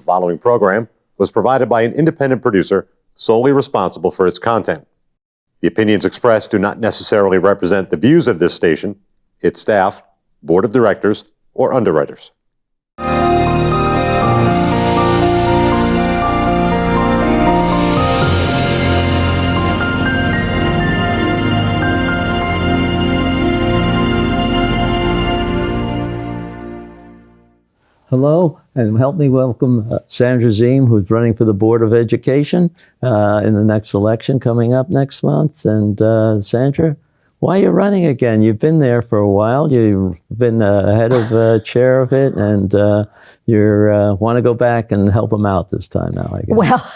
The following program was provided by an independent producer solely responsible for its content. The opinions expressed do not necessarily represent the views of this station, its staff, board of directors, or underwriters. Hello, and help me welcome Sandra Ziehm, who's running for the Board of Education in the next election coming up next month. And Sandra, why are you running again? You've been there for a while. You've been head of chair of it, and you want to go back and help them out this time now, I guess. Well,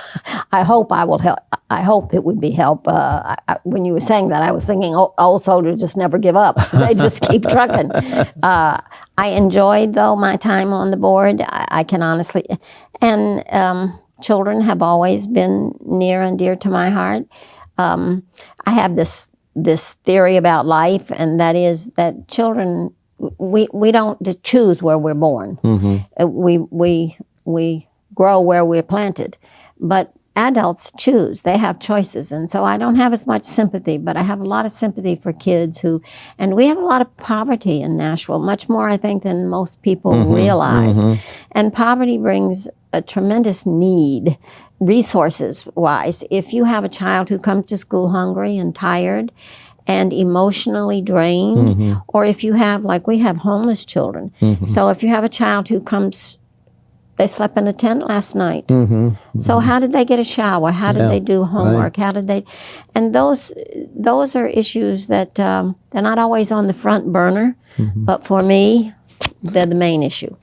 I hope I will help. I hope it would be help. When you were saying that, I was thinking, old soldiers just never give up. They just keep trucking. I enjoyed, though, my time on the board. I can honestly, and children have always been near and dear to my heart. I have this theory about life, and that is that children, we don't choose where we're born. Mm-hmm. We grow where we're planted, but adults choose. They have choices. And so I don't have as much sympathy, but I have a lot of sympathy for kids and we have a lot of poverty in Nashville, much more, I think, than most people realize. Mm-hmm. And poverty brings a tremendous need, resources-wise. If you have a child who comes to school hungry and tired and emotionally drained, or if you have, like we have homeless children. So if you have a child who comes, they slept in a tent last night. So how did they get a shower? How did they do homework? Right. How did they? And those are issues that they're not always on the front burner, but for me, they're the main issue.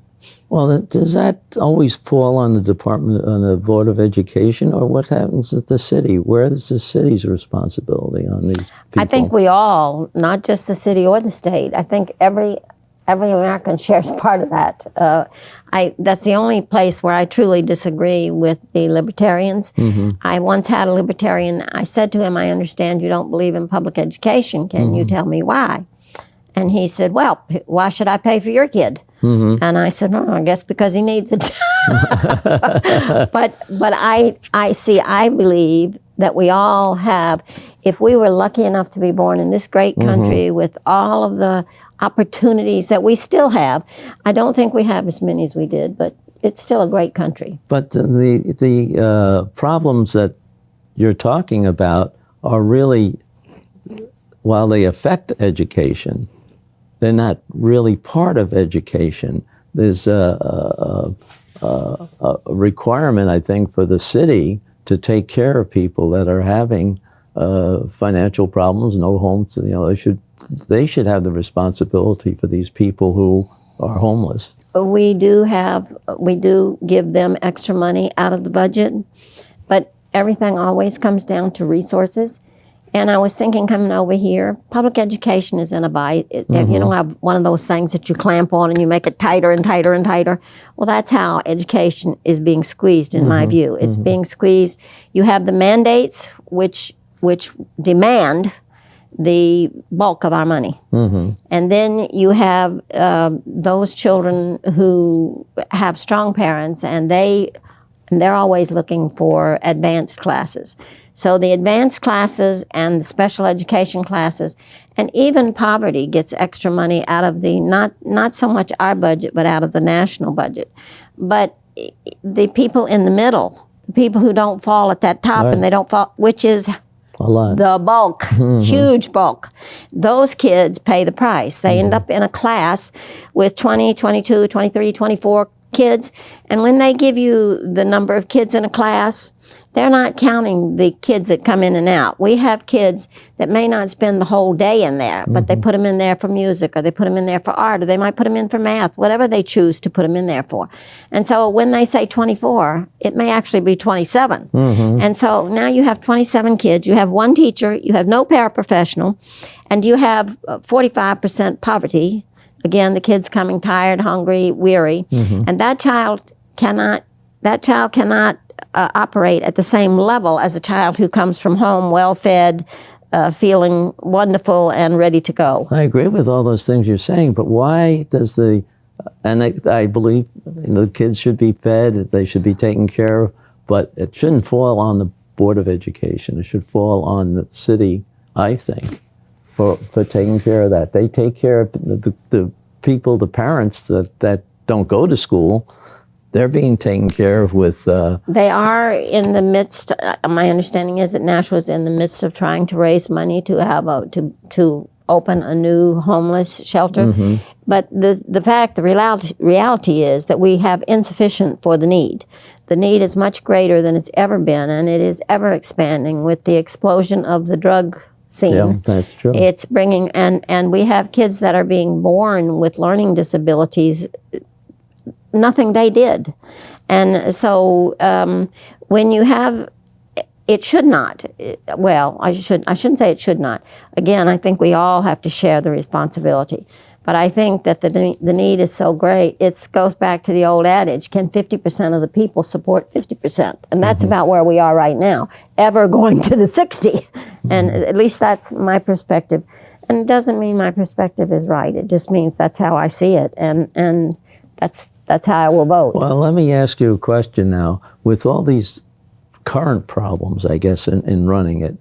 Well, does that always fall on the the Board of Education, or what happens at the city? Where is the city's responsibility on these people? I think we all, not just the city or the state, I think every American shares part of that. That's the only place where I truly disagree with the libertarians. I once had a libertarian, I said to him, I understand you don't believe in public education. Can you tell me why? And he said, well, why should I pay for your kid? And I said, no, I guess because he needs it. But I believe that we all have, if we were lucky enough to be born in this great country with all of the opportunities that we still have, I don't think we have as many as we did, but it's still a great country. But the problems that you're talking about are really, while they affect education, they're not really part of education. There's a requirement, I think, for the city to take care of people that are having financial problems, no homes. They should have the responsibility for these people who are homeless. We do give them extra money out of the budget, but everything always comes down to resources. And I was thinking, coming over here, public education is in a bite. You don't have one of those things that you clamp on and you make it tighter and tighter and tighter. Well, that's how education is being squeezed, in my view. It's being squeezed. You have the mandates, which demand the bulk of our money. And then you have those children who have strong parents, and they're always looking for advanced classes. So the advanced classes and the special education classes, and even poverty gets extra money out of the, not so much our budget, but out of the national budget. But the people in the middle, the people who don't fall at that top, and they don't fall, which is a lot. The bulk, huge bulk. Those kids pay the price. They end up in a class with 20, 22, 23, 24 kids, and when they give you the number of kids in a class, they're not counting the kids that come in and out. We have kids that may not spend the whole day in there, but they put them in there for music, or they put them in there for art, or they might put them in for math, whatever they choose to put them in there for. And so when they say 24, it may actually be 27. And so now you have 27 kids, you have one teacher, you have no paraprofessional, and you have 45% poverty. Again, the kid's coming tired, hungry, weary, and that child cannot operate at the same level as a child who comes from home well-fed, feeling wonderful and ready to go. I agree with all those things you're saying, but why does the And I believe the kids should be fed, they should be taken care of, but it shouldn't fall on the Board of Education. It should fall on the city, I think, for taking care of that. They take care of the people, the parents that don't go to school. They're being taken care of with... They are in the midst, my understanding is that Nashua is in the midst of trying to raise money to have to open a new homeless shelter. But the reality is that we have insufficient for the need. The need is much greater than it's ever been, and it is ever expanding with the explosion of the drug scene. Yeah, that's true. It's bringing, and we have kids that are being born with learning disabilities, nothing they did. And so when you have, it should not, well, I shouldn't say it should not. Again, I think we all have to share the responsibility. But I think that the need is so great, it goes back to the old adage, can 50% of the people support 50%? And that's about where we are right now, ever going to the 60. And at least that's my perspective. And it doesn't mean my perspective is right. It just means that's how I see it. And that's how I will vote. Well, let me ask you a question now. With all these current problems, I guess, in running it,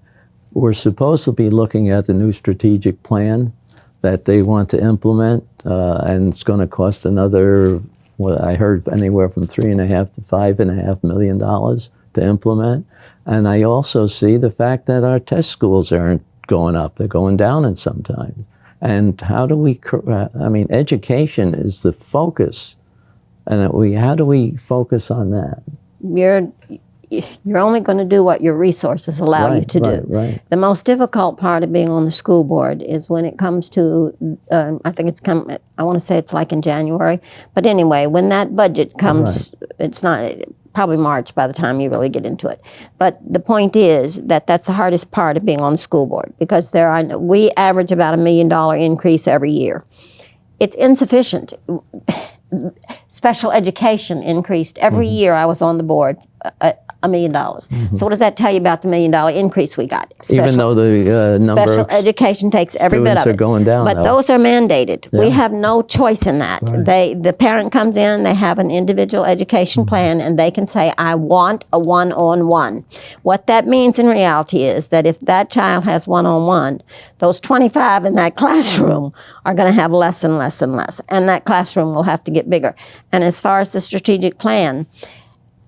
we're supposed to be looking at the new strategic plan that they want to implement, and it's going to cost another, what I heard, anywhere from $3.5 to $5.5 million to implement. And I also see the fact that our test scores aren't going up; they're going down in some time. And how do we? I mean, education is the focus, and how do we focus on that? You're only going to do what your resources allow you to do. Right. The most difficult part of being on the school board is when it comes to, I think I want to say it's like in January, but anyway, when that budget comes, it's not, probably March by the time you really get into it. But the point is that that's the hardest part of being on the school board, because we average about $1 million increase every year. It's insufficient. Special education increased every year I was on the board, $1 million. So what does that tell you about the $1 million increase we got? Even though the number special of education takes every bit students of it. are going down, but though. those are mandated. We have no choice in that. The parent comes in, they have an individual education plan, and they can say, I want a one-on-one. What that means in reality is that if that child has one-on-one, those 25 in that classroom are going to have less and less and less, and that classroom will have to get bigger. And as far as the strategic plan,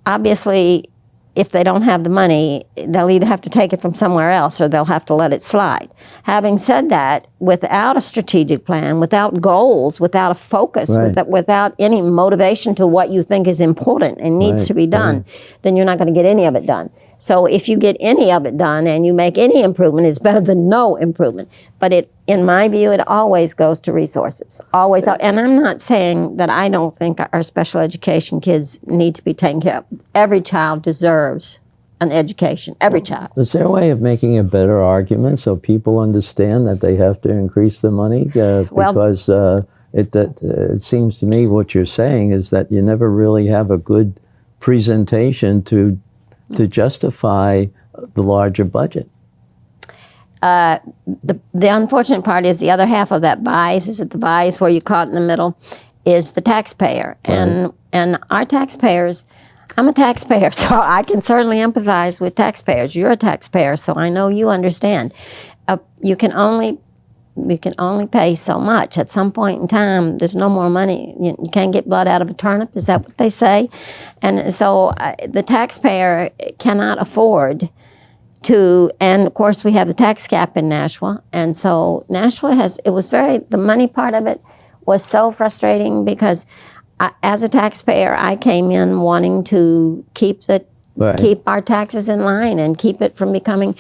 obviously, if they don't have the money, they'll either have to take it from somewhere else or they'll have to let it slide. Having said that, without a strategic plan, without goals, without a focus, without any motivation to what you think is important and needs to be done, then you're not going to get any of it done. So if you get any of it done and you make any improvement, it's better than no improvement. But in my view, it always goes to resources. Always. And I'm not saying that I don't think our special education kids need to be taken care of. Every child deserves an education. Every child. Is there a way of making a better argument so people understand that they have to increase the money? Because it seems to me what you're saying is that you never really have a good presentation to justify the larger budget. The unfortunate part is the other half of that bias is that the bias where you're caught in the middle is the taxpayer. And our taxpayers, I'm a taxpayer, so I can certainly empathize with taxpayers. You're a taxpayer, so I know you understand. You can only pay so much. At some point in time, there's no more money. You can't get blood out of a turnip. Is that what they say? And so the taxpayer cannot afford to, and of course we have the tax cap in Nashua. And so Nashua the money part of it was so frustrating because as a taxpayer, I came in wanting to keep our taxes in line and keep it from becoming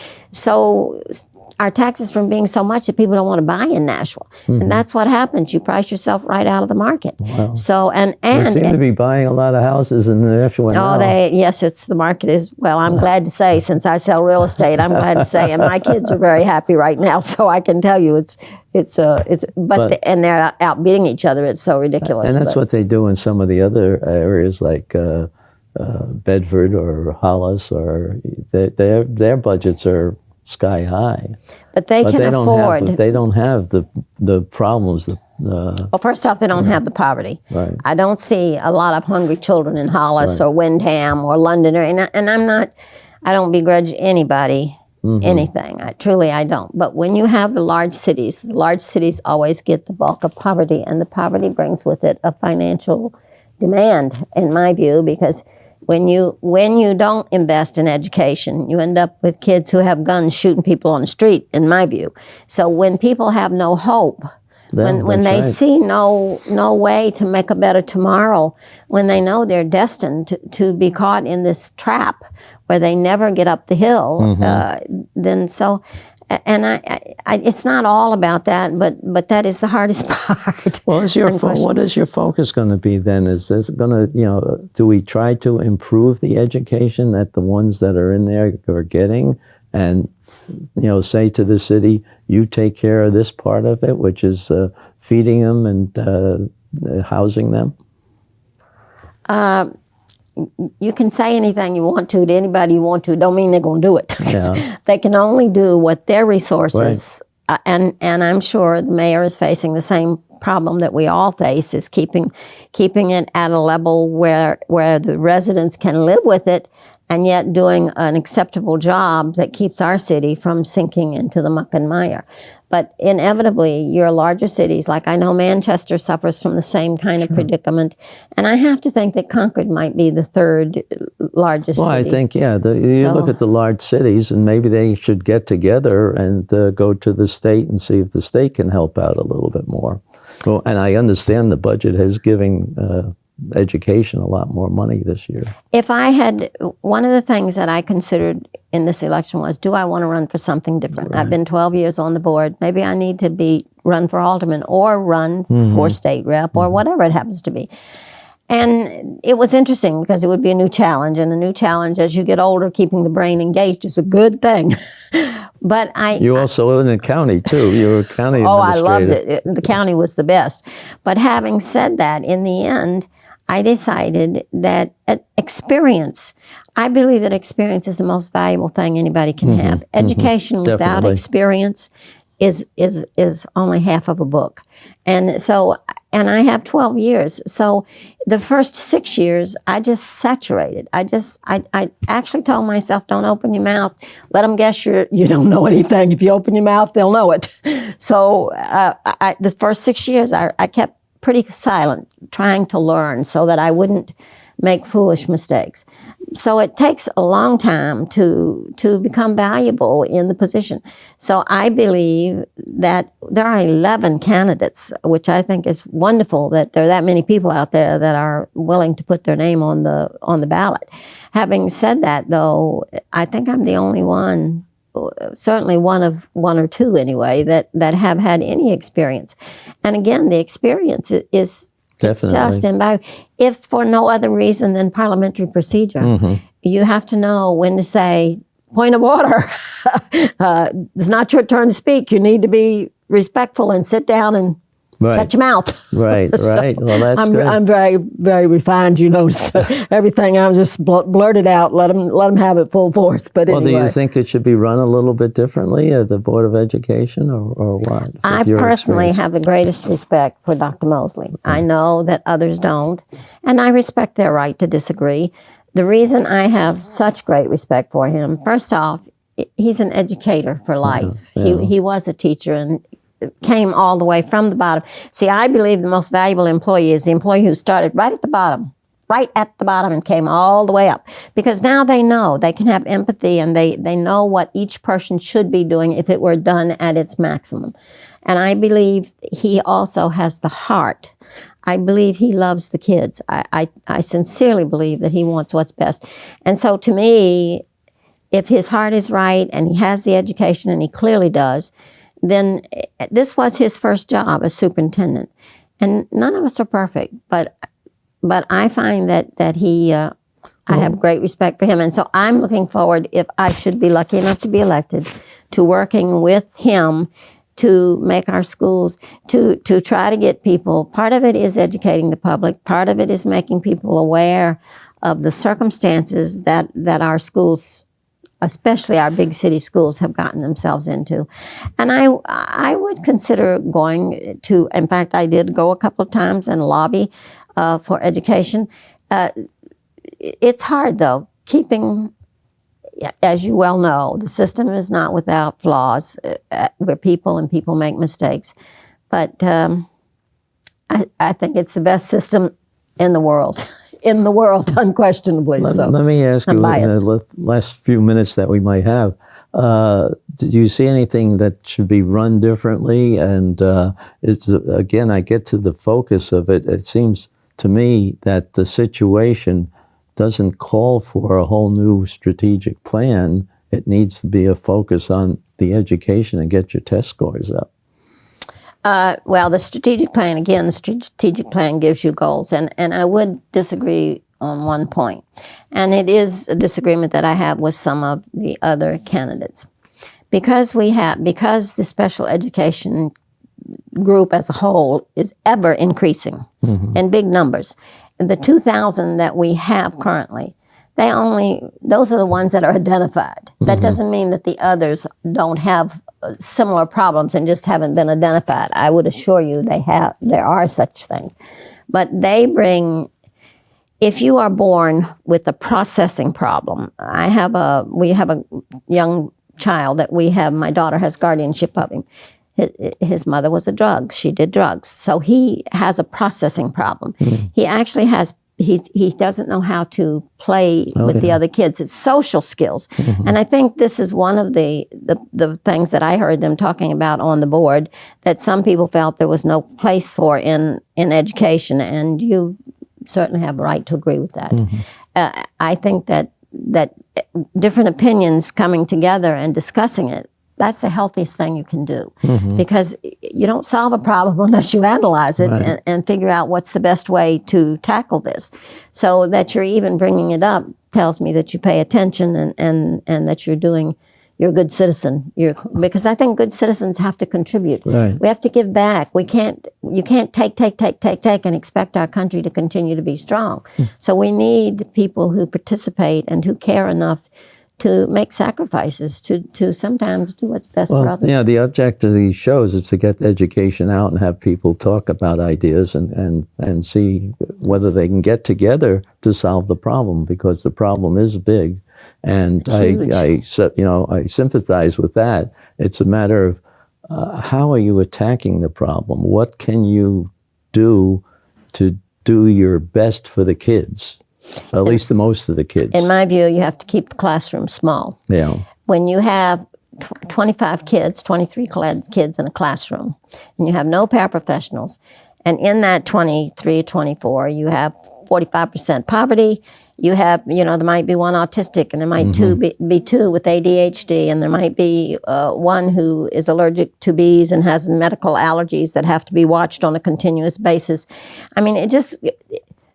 our taxes from being so much that people don't want to buy in Nashua. And that's what happens. You price yourself right out of the market. Wow. So, and they seem to be buying a lot of houses in Nashua now. The market is, well, I'm glad to say, since I sell real estate, I'm glad to say, and my kids are very happy right now, so I can tell you and they're outbidding each other. It's so ridiculous. And that's what they do in some of the other areas like Bedford or Hollis, or their budgets are sky high. But they can afford. They don't have the problems Well, first off, they don't have the poverty. Right. I don't see a lot of hungry children in Hollis or Windham or London, and I don't begrudge anybody anything. I don't. But when you have the large cities always get the bulk of poverty, and the poverty brings with it a financial demand, in my view, because when you don't invest in education, you end up with kids who have guns shooting people on the street, in my view. So when people have no hope, when they see no way to make a better tomorrow, when they know they're destined to be caught in this trap where they never get up the hill, then so. And I, it's not all about that, but that is the hardest part. Well, what is your focus going to be then? Is this going to, do we try to improve the education that the ones that are in there are getting, and say to the city, you take care of this part of it, which is feeding them and housing them? You can say anything you want to anybody you want to. Don't mean they're going to do it. Yeah. They can only do what their resources, and I'm sure the mayor is facing the same problem that we all face, is keeping it at a level where the residents can live with it, and yet doing an acceptable job that keeps our city from sinking into the muck and mire. But inevitably, your larger cities, like I know Manchester suffers from the same kind of predicament, and I have to think that Concord might be the third largest city. Well, I think, you look at the large cities, and maybe they should get together and go to the state and see if the state can help out a little bit more. Well, and I understand the budget is giving education a lot more money this year. If I had, one of the things that I considered in this election was, do I want to run for something different? Right. I've been 12 years on the board. Maybe I need to run for alderman or run for state rep or whatever it happens to be. And it was interesting because it would be a new challenge, and a new challenge as you get older, keeping the brain engaged is a good thing. But You also live in the county too. You were a county administrator. Oh, I loved it. The county was the best. But having said that, in the end, I decided that experience, I believe that experience is the most valuable thing anybody can have. Education without experience is only half of a book. And I have 12 years. So the first 6 years, I just saturated. I actually told myself, don't open your mouth. Let them guess you don't know anything. If you open your mouth, they'll know it. So the first 6 years, I kept pretty silent, trying to learn so that I wouldn't make foolish mistakes. So it takes a long time to become valuable in the position. So I believe that there are 11 candidates, which I think is wonderful that there are that many people out there that are willing to put their name on the ballot. Having said that, though, I think I'm the only one, certainly one or two anyway, that have had any experience. And again, the experience is just invaluable. If for no other reason than parliamentary procedure, you have to know when to say, point of order. It's not your turn to speak. You need to be respectful and sit down and shut your mouth. Right. Well, that's good. I'm very, very refined, so everything I just blurted out. Let them have it full force. But anyway. Do you think it should be run a little bit differently at the Board of Education, or what? I personally have the greatest respect for Dr. Mosley. I know that others don't, and I respect their right to disagree. The reason I have such great respect for him, first off, he's an educator for life. He was a teacher and came all the way from the bottom. See, I believe the most valuable employee is the employee who started right at the bottom and came all the way up. Because now they know, they can have empathy, and they know what each person should be doing if it were done at its maximum. And I believe he also has the heart. I believe he loves the kids. I sincerely believe that he wants what's best. And so to me, if his heart is right and he has the education, and he clearly does, then this was his first job as superintendent. And none of us are perfect, but I find that he, I have great respect for him. And so I'm looking forward, if I should be lucky enough to be elected, to working with him to make our schools, to try to get people, part of it is educating the public, part of it is making people aware of the circumstances that our schools especially our big city schools, have gotten themselves into. And I would consider going to, in fact, I did go a couple of times and lobby for education. It's hard, though, keeping, as you well know, the system is not without flaws. We're people and people make mistakes. But I think it's the best system in the world. In the world, unquestionably. Let me ask you, in the last few minutes that we might have, do you see anything that should be run differently? And again, I get to the focus of it. It seems to me that the situation doesn't call for a whole new strategic plan. It needs to be a focus on the education and get your test scores up. Well, the strategic plan, again, the strategic plan gives you goals. And I would disagree on one point. And it is a disagreement that I have with some of the other candidates. Because the special education group as a whole is ever increasing in big numbers. And the 2,000 that we have currently, those are the ones that are identified. That doesn't mean that the others don't have similar problems and just haven't been identified. I would assure you there are such things. But they bring, if you are born with a processing problem, we have a young child that my daughter has guardianship of him. His mother was a drug. She did drugs. So he has a processing problem. He actually has, he doesn't know how to play with the other kids. It's social skills. And I think this is one of the things that I heard them talking about on the board, that some people felt there was no place for in education. And you certainly have a right to agree with that. I think that different opinions coming together and discussing it, that's the healthiest thing you can do, because you don't solve a problem unless you analyze it and figure out what's the best way to tackle this. So that you're even bringing it up tells me that you pay attention and that you're a good citizen. Because I think good citizens have to contribute. Right. We have to give back. You can't take and expect our country to continue to be strong. So we need people who participate and who care enough to make sacrifices, to sometimes do what's best for others. Yeah, the object of these shows is to get education out and have people talk about ideas and see whether they can get together to solve the problem, because the problem is big. And I sympathize with that. It's a matter of how are you attacking the problem? What can you do to do your best for the kids? At least the most of the kids. In my view, you have to keep the classroom small. Yeah. When you have 23 kids in a classroom, and you have no paraprofessionals, and in that 23, 24, you have 45% poverty, you have, there might be one autistic, and there might be two with ADHD, and there might be one who is allergic to bees and has medical allergies that have to be watched on a continuous basis. I mean,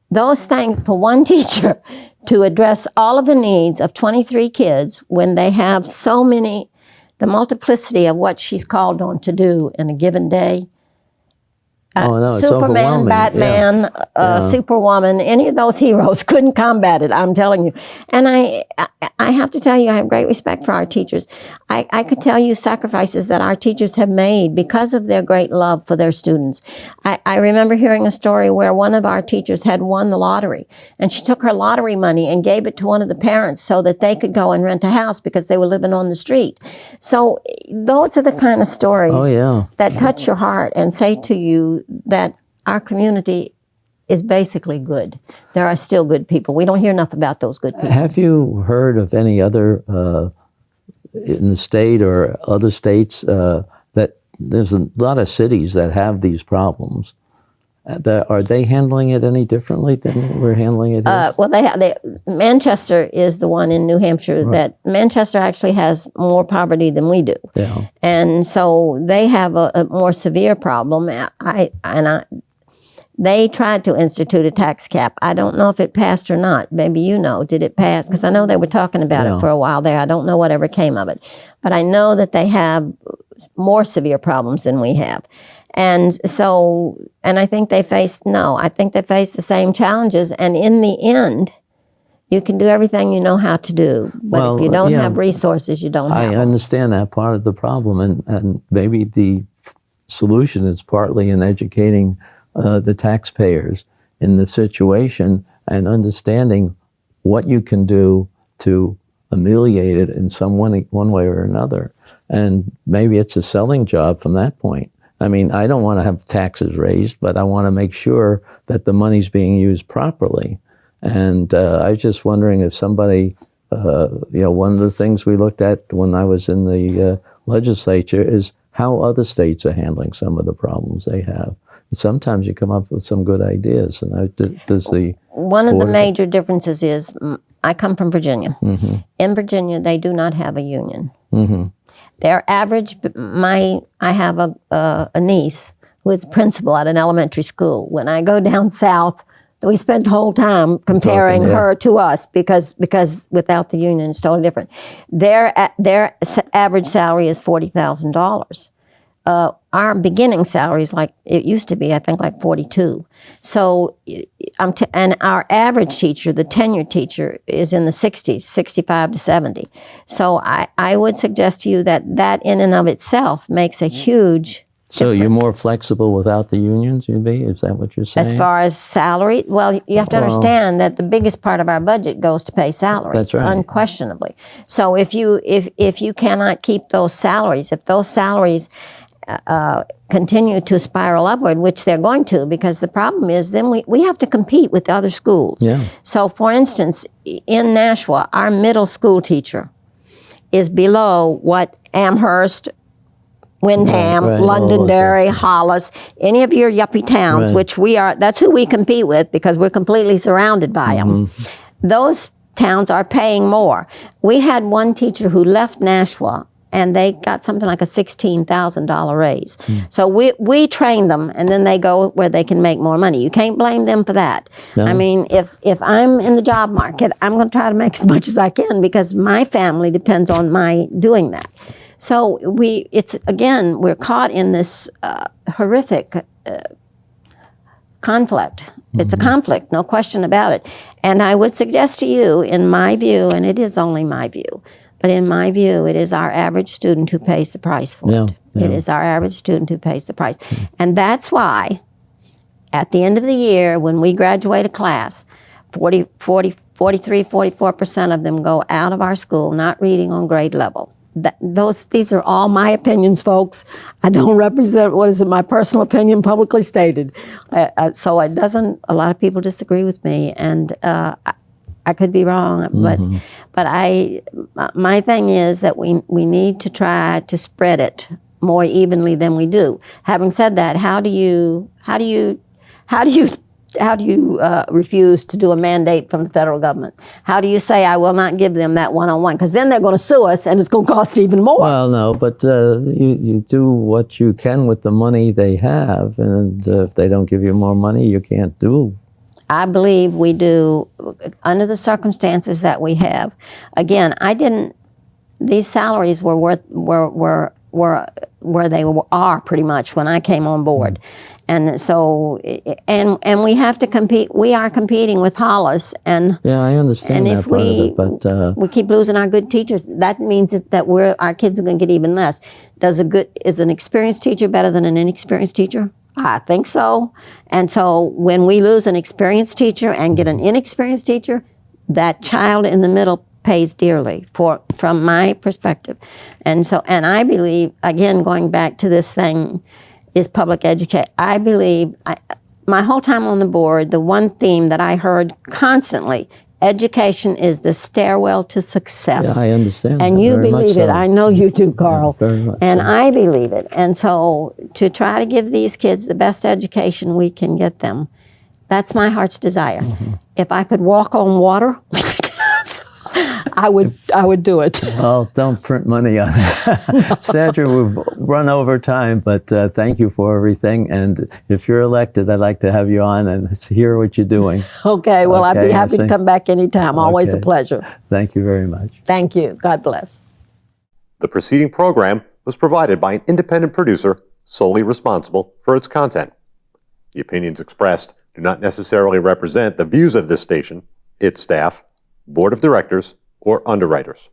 those things for one teacher to address all of the needs of 23 kids when they have so many, the multiplicity of what she's called on to do in a given day. Superman, Batman, Superwoman, any of those heroes couldn't combat it, I'm telling you. And I have to tell you, I have great respect for our teachers. I could tell you sacrifices that our teachers have made because of their great love for their students. I remember hearing a story where one of our teachers had won the lottery, and she took her lottery money and gave it to one of the parents so that they could go and rent a house because they were living on the street. So those are the kind of stories that touch your heart and say to you that our community is basically good. There are still good people. We don't hear enough about those good people. Have you heard of any other, in the state or other states, that there's a lot of cities that have these problems? Are they handling it any differently than we're handling it here? Well, Manchester is the one in New Hampshire that Manchester actually has more poverty than we do. Yeah. And so they have a more severe problem. They tried to institute a tax cap. I don't know if it passed or not. Maybe did it pass? Because I know they were talking about it for a while there. I don't know whatever came of it. But I know that they have more severe problems than we have. And so, I think they face the same challenges. And in the end, You can do everything you know how to do, but Well, if you don't yeah, have resources, you don't have I them. understand that part of the problem, and maybe the solution is partly in educating the taxpayers in the situation and understanding what you can do to ameliorate it in one way or another. And maybe it's a selling job from that point. I mean, I don't want to have taxes raised, but I want to make sure that the money's being used properly. And I was just wondering if somebody, one of the things we looked at when I was in the legislature is how other states are handling some of the problems they have. Sometimes you come up with some good ideas. And does the One of the board- major differences is I come from Virginia. In Virginia, they do not have a union. Their average, I have a niece who is a principal at an elementary school. When I go down south, we spent the whole time comparing her to us because without the union, it's totally different. Their average salary is $40,000. Our beginning salary is like it used to be, I think, like 42. So, and our average teacher, the tenured teacher, is in the 60s, 65 to 70. So, I would suggest to you that in and of itself makes a huge So you're difference. more flexible without the unions, you'd be? Is that what you're saying? As far as salary, well, you have to understand that the biggest part of our budget goes to pay salaries, That's right. unquestionably. So if you cannot keep those salaries, if those salaries continue to spiral upward, which they're going to, because the problem is then we have to compete with other schools. Yeah. So for instance, in Nashua, our middle school teacher is below what Amherst, Windham, Right, Londonderry, Hollis, any of your yuppie towns, Right. which that's who we compete with because we're completely surrounded by them. Those towns are paying more. We had one teacher who left Nashua and they got something like a $16,000 raise. So we train them and then they go where they can make more money. You can't blame them for that. No. I mean, if I'm in the job market, I'm going to try to make as much as I can because my family depends on my doing that. So we're caught in this horrific conflict. It's a conflict, no question about it. And I would suggest to you, in my view, and it is only my view, but in my view, it is our average student who pays the price for it. It is our average student who pays the price. And that's why, at the end of the year, when we graduate a class, 43, 44% of them go out of our school not reading on grade level. These are all my opinions, folks. I don't represent my personal opinion publicly stated. So it doesn't, a lot of people disagree with me, and I could be wrong, but my thing is that we need to try to spread it more evenly than we do. Having said that, how do you refuse to do a mandate from the federal government? How do you say, I will not give them that one-on-one? Because then they're going to sue us and it's going to cost even more. Well, no, but you do what you can with the money they have, and if they don't give you more money, you can't do. I believe we do, under the circumstances that we have. Again, these salaries were where they are pretty much when I came on board. And so, and we have to compete. We are competing with Hollis, and Yeah, I understand and that if part of it, but we keep losing our good teachers, that means that our kids are going to get even less. Is an experienced teacher better than an inexperienced teacher? I think so. And so, when we lose an experienced teacher and get an inexperienced teacher, that child in the middle pays dearly from my perspective. And so, and I believe, again, going back to this thing, is public education. I believe, my whole time on the board, the one theme that I heard constantly, education is the stairwell to success. yeah, I understand. And that you very much believe it. so. I know you do, Carl. very much And so. I believe it. And so to try to give these kids the best education we can get them, that's my heart's desire. If I could walk on water, I would do it. Well, don't print money on it. Sandra, we've run over time, but thank you for everything. And if you're elected, I'd like to have you on and hear what you're doing. Okay, well, I'd be Okay, happy to Nancy. come back anytime. Always a Okay. pleasure. Thank you very much. Thank you. God bless. The preceding program was provided by an independent producer solely responsible for its content. The opinions expressed do not necessarily represent the views of this station, its staff, board of directors, or underwriters.